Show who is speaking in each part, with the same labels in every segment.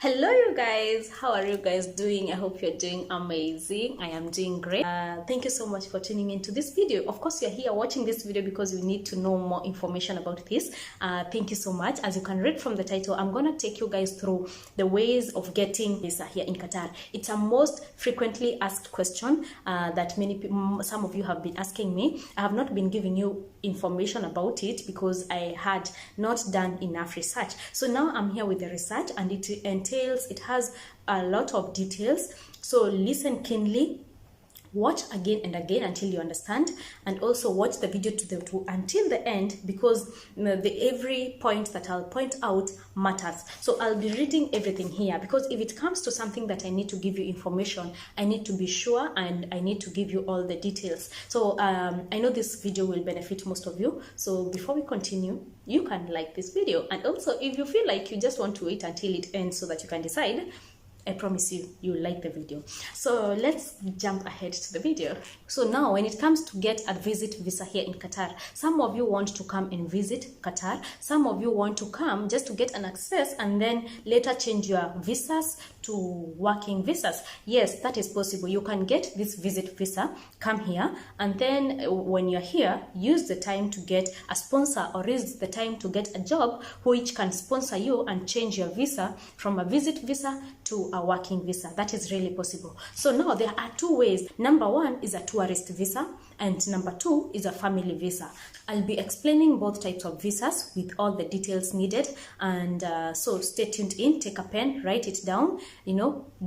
Speaker 1: Hello you guys, how are you guys doing? I hope you're doing amazing. I am doing great. Thank you so much for tuning into this video. Of course, you're here watching this video because you need to know more information about this. Thank you so much. As you can read from the title, I'm gonna take you guys through the ways of getting visa here in Qatar. It's a most frequently asked question that some of you have been asking me. I have not been giving you information about it because I had not done enough research. So now I'm here with the research, and it has a lot of details. So listen keenly, watch again and again until you understand, and also watch the video until the end, because every point that I'll point out matters. So I'll be reading everything here, because if it comes to something that I need to give you information, I need to be sure and I need to give you all the details. So I know this video will benefit most of you. So before we continue, you can like this video, and also if you feel like you just want to wait until it ends so that you can decide, I promise you like the video. So let's jump ahead to the video. So now, when it comes to get a visit visa here in Qatar, some of you want to come and visit Qatar. Some of you want to come just to get an access and then later change your visas to working visas. Yes, that is possible. You can get this visit visa, come here, and then when you're here, use the time to get a sponsor, or use the time to get a job which can sponsor you and change your visa from a visit visa to a working visa. That is really possible. So now there are two ways. Number one is a tourist visa, and number two is a family visa. I'll be explaining both types of visas with all the details needed, and so stay tuned in. Take a pen, write it down,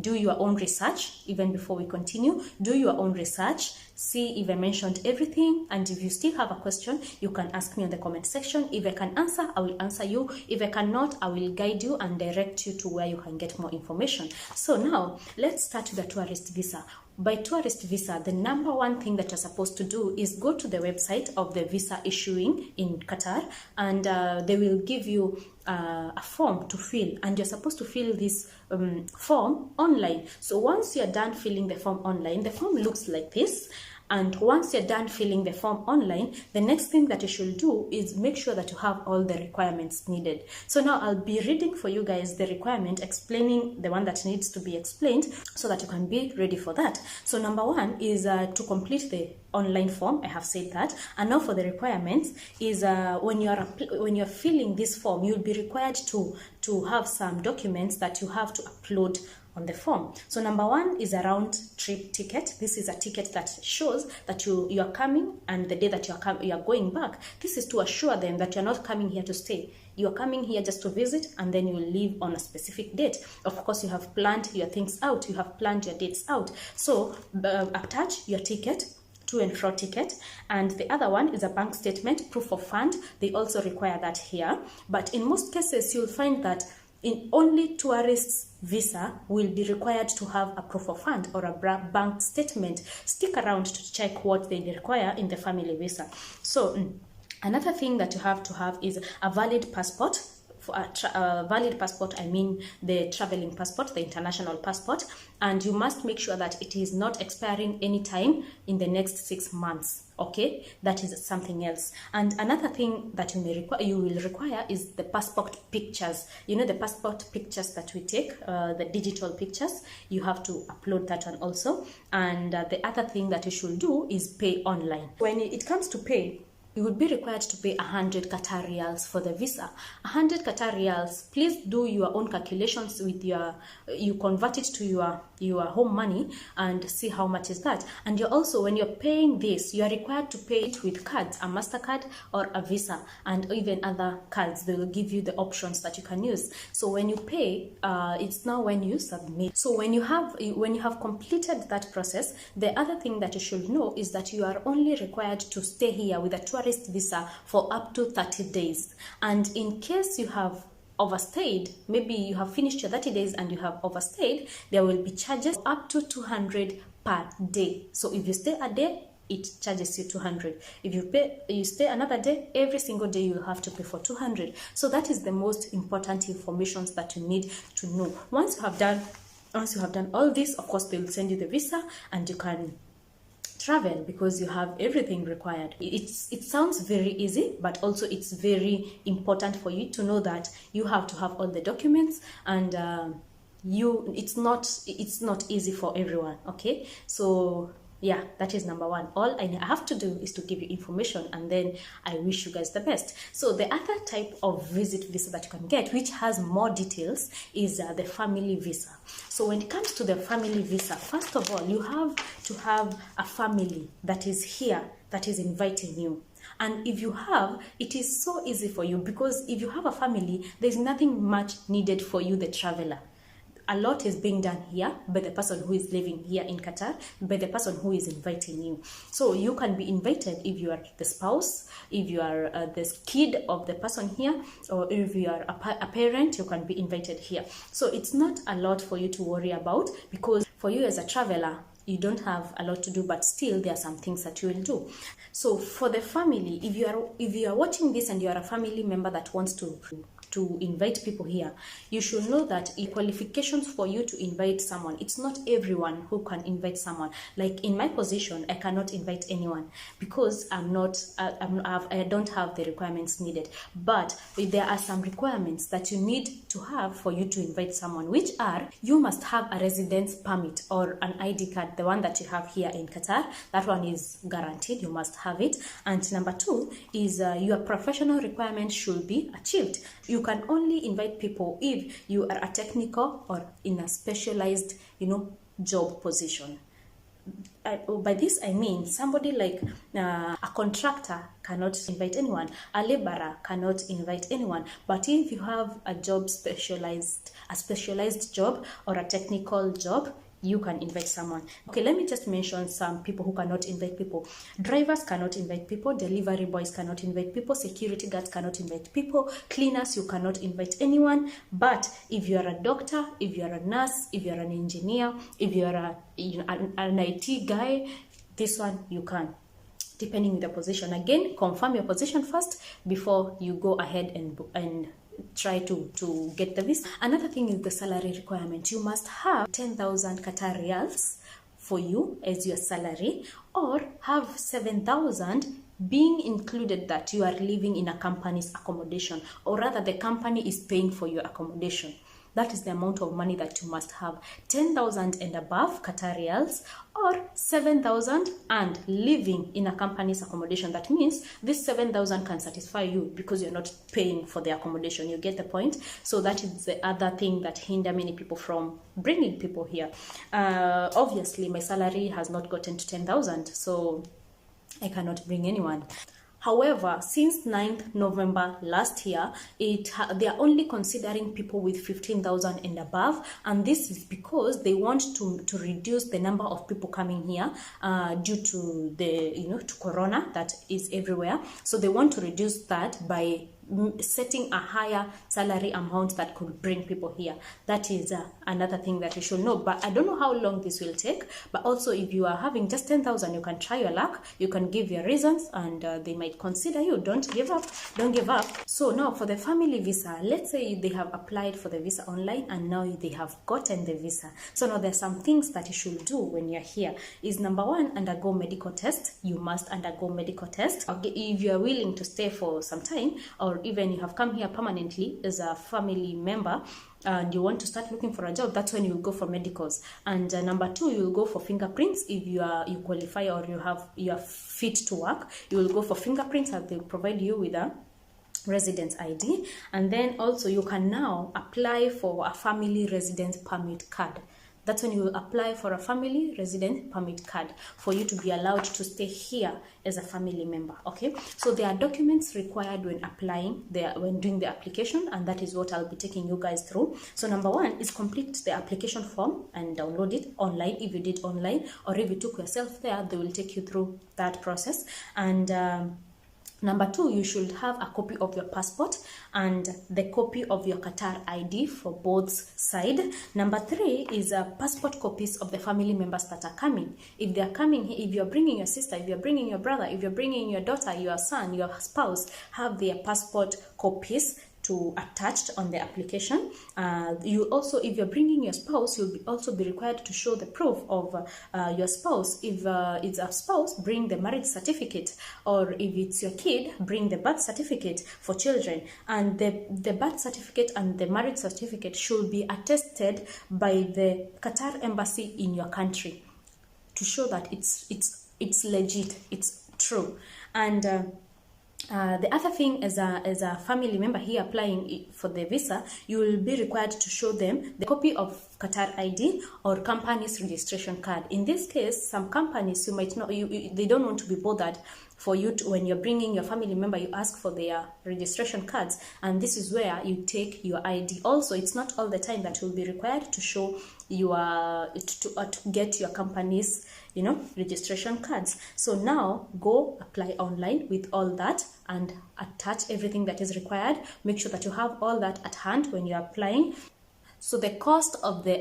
Speaker 1: do your own research. Even before we continue, do your own research, see if I mentioned everything, and if you still have a question, you can ask me in the comment section. If I can answer, I will answer you. If I cannot, I will guide you and direct you to where you can get more information. So now let's start with the tourist visa. By tourist visa, the number one thing that you're supposed to do is go to the website of the visa issuing in Qatar, and they will give you a form to fill, and you're supposed to fill this form online. So once you're done filling the form online, the form looks like this. And once you're done filling the form online, the next thing that you should do is make sure that you have all the requirements needed. So now I'll be reading for you guys the requirement, explaining the one that needs to be explained so that you can be ready for that. So number one is to complete the online form. I have said that. And now for the requirements is when you're filling this form, you'll be required to have some documents that you have to upload on the form. So number one is a round trip ticket. This is a ticket that shows that you are coming, and the day that you are going back. This is to assure them that you're not coming here to stay. You are coming here just to visit, and then you will leave on a specific date. Of course, you have planned your things out. You have planned your dates out. So attach your ticket, to and fro ticket, and the other one is a bank statement, proof of fund. They also require that here, but in most cases you'll find that in only tourists visa will be required to have a proof of fund or a bank statement. Stick around to check what they require in the family visa. So another thing that you have to have is a valid passport. For a valid passport, I mean the traveling passport, the international passport, and you must make sure that it is not expiring anytime in the next 6 months. Okay, that is something else. And another thing that you will require is the passport pictures. The passport pictures that we take, the digital pictures. You have to upload that one also. And the other thing that you should do is pay online. When it comes to pay, you would be required to pay 100 Qatar riyals for the visa. 100 Qatar riyals. Please do your own calculations with you convert it to your home money and see how much is that. And you're also, when you're paying this, you are required to pay it with cards, a MasterCard or a Visa, and even other cards. They will give you the options that you can use. So when you pay, it's now when you submit. So when you have completed that process, the other thing that you should know is that you are only required to stay here with a tourist visa for up to 30 days. And in case you have overstayed, maybe you have finished your 30 days and you have overstayed, there will be charges up to 200 per day. So if you stay a day, it charges you 200. If you stay another day, every single day you will have to pay for 200. So that is the most important information that you need to know. Once you have done all this, of course they will send you the visa and you can travel because you have everything required. It sounds very easy, but also it's very important for you to know that you have to have all the documents, and it's not easy for everyone. Okay, so yeah, that is number one. All I have to do is to give you information, and then I wish you guys the best. So the other type of visit visa that you can get, which has more details, is the family visa. So when it comes to the family visa, first of all, you have to have a family that is here, that is inviting you. And if you have, it is so easy for you, because if you have a family, there's nothing much needed for you, the traveler. A lot is being done here by the person who is living here in Qatar, by the person who is inviting you. So you can be invited if you are the spouse, if you are the kid of the person here, or if you are a parent, you can be invited here. So it's not a lot for you to worry about, because for you as a traveler, you don't have a lot to do, but still there are some things that you will do. So for the family, if you are watching this and you are a family member that wants to invite people here, you should know that the qualifications for you to invite someone, it's not everyone who can invite someone. Like in my position, I cannot invite anyone because I don't have the requirements needed. But there are some requirements that you need to have for you to invite someone, which are, you must have a residence permit or an ID card, the one that you have here in Qatar. That one is guaranteed, you must have it. And number two is your professional requirements should be achieved. You can only invite people if you are a technical or in a specialized, job position. By this I mean somebody like a contractor cannot invite anyone, a laborer cannot invite anyone. But if you have a specialized job or a technical job, you can invite someone. Okay, let me just mention some people who cannot invite people. Drivers cannot invite people, delivery boys cannot invite people, security guards cannot invite people, cleaners, you cannot invite anyone. But if you are a doctor, if you are a nurse, if you are an engineer, if you are an IT guy, this one you can, depending on the position. Again, confirm your position first before you go ahead and try to get the visa. Another thing is the salary requirement. You must have 10,000 Qatar riyals for you as your salary, or have 7,000 being included that you are living in a company's accommodation, or rather the company is paying for your accommodation. That is the amount of money that you must have. 10,000 and above Qatar riyals, or 7,000 and living in a company's accommodation. That means this 7,000 can satisfy you because you're not paying for the accommodation. You get the point? So that is the other thing that hinder many people from bringing people here. Obviously, my salary has not gotten to 10,000, so I cannot bring anyone. However, since 9th November last year, they are only considering people with 15,000 and above, and this is because they want to reduce the number of people coming here due to the to Corona that is everywhere. So they want to reduce that by setting a higher salary amount that could bring people here. That is another thing that you should know. But I don't know how long this will take. But also, if you are having just 10,000, you can try your luck. You can give your reasons, and they might consider you. Don't give up. Don't give up. So now for the family visa, let's say they have applied for the visa online and now they have gotten the visa. So now there's some things that you should do when you're here. Is number one, undergo medical test. You must undergo medical test. Okay, if you are willing to stay for some time, or even you have come here permanently as a family member and you want to start looking for a job, that's when you will go for medicals. And number two, you will go for fingerprints. If you qualify or you are fit to work, you will go for fingerprints, and they'll provide you with a residence ID. And then also you can now apply for a family residence permit card. That's when you will apply for a family resident permit card for you to be allowed to stay here as a family member. Okay, so there are documents required when applying, when doing the application, and that is what I'll be taking you guys through. So number one is complete the application form and download it online if you did online, or if you took yourself there, they will take you through that process. And number two, you should have a copy of your passport and the copy of your Qatar ID for both sides. Number three is passport copies of the family members that are coming. If they are coming, if you're bringing your sister, if you're bringing your brother, if you're bringing your daughter, your son, your spouse, have their passport copies to attached on the application. You also, if you're bringing your spouse, you'll also be required to show the proof of your spouse. If it's a spouse, bring the marriage certificate, or if it's your kid, bring the birth certificate for children. And the birth certificate and the marriage certificate should be attested by the Qatar embassy in your country to show that it's legit, it's true. And the other thing, as a family member here applying for the visa, you will be required to show them the copy of Qatar ID or company's registration card. In this case, some companies, you might not, they don't want to be bothered for you to, when you're bringing your family member, you ask for their registration cards, and this is where you take your ID. Also, it's not all the time that you'll be required to show your to get your company's registration cards. So now go apply online with all that and attach everything that is required. Make sure that you have all that at hand when you're applying. So the cost of the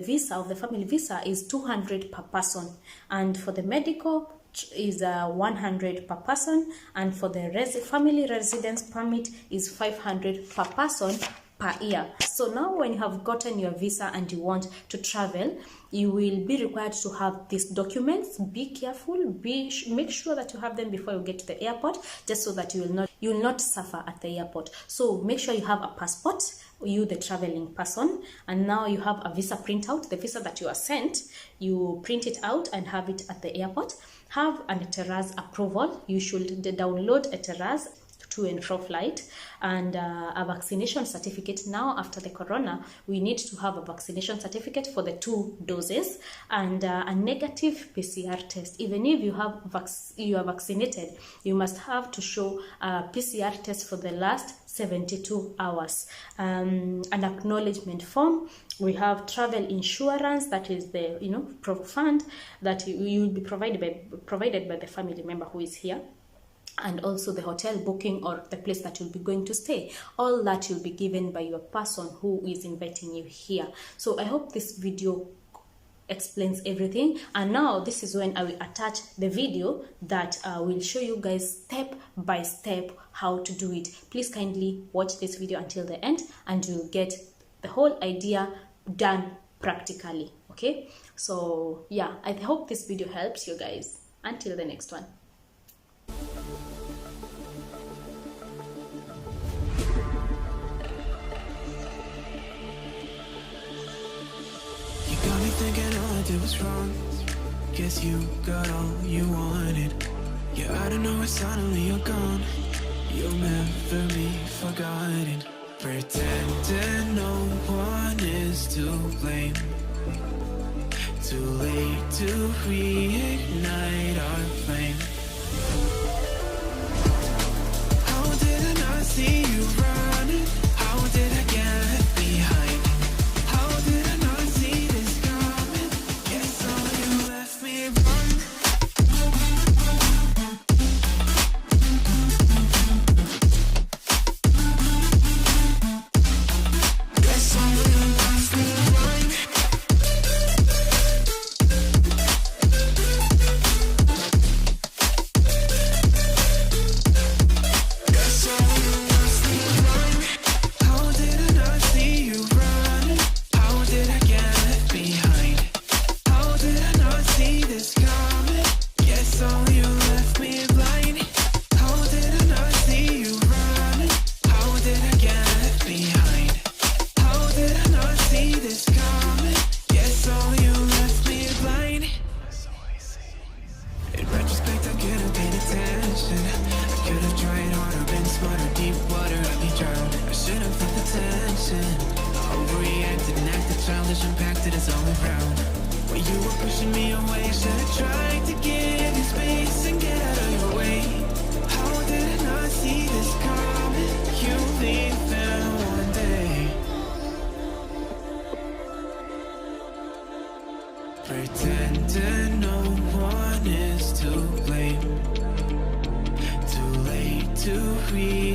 Speaker 1: visa, of the family visa, is 200 per person, and for the medical is 100 per person, and for the family residence permit is 500 per person per year. So now when you have gotten your visa and you want to travel, you will be required to have these documents. Be careful, make sure that you have them before you get to the airport, just so that you will not suffer at the airport. So make sure you have a passport, you the traveling person, and now you have a visa printout. The visa that you are sent, you print it out and have it at the airport. Have an ETERAS approval. You should download ETERAS to and fro flight, and a vaccination certificate. Now after the corona, we need to have a vaccination certificate for the 2 doses, and a negative PCR test. Even if you are vaccinated, you must have to show a PCR test for the last 72 hours. An acknowledgement form. We have travel insurance, that is the fund that you will be provided by the family member who is here, and also the hotel booking or the place that you'll be going to stay. All that will be given by your person who is inviting you here. So I hope this video explains everything, and now this is when I will attach the video that will show you guys step by step how to do it. Please kindly watch this video until the end, and you'll get the whole idea done practically. Okay, so yeah, I hope this video helps you guys. Until the next one.
Speaker 2: Thinking all I did was wrong. Guess you got all you wanted. Yeah, I don't know why suddenly you're gone. You'll never be forgotten. Pretending no one is to blame. Too late to reignite our flame. How did I not see you running? How did I get behind? How did I not see this coming? Guess all you left me run. Guess all you left me run. Guess all you left me run. How did I not see you running? How did I get behind? How did I not see this coming? Guess all you left me blind. How did I not see you running? How did I get behind? How did I not see this coming? Guess all you left me blind. In retrospect, I could have paid attention. I could have tried harder, been smarter. Deep water, I'd be drowned. I should have felt the tension. Overreacted and acted childish, impacted us all around. When you were pushing me away, I should have tried to give you space and get out of your way. How did I not see this coming? You leave there one day. Pretending no one is to blame. Too late to read.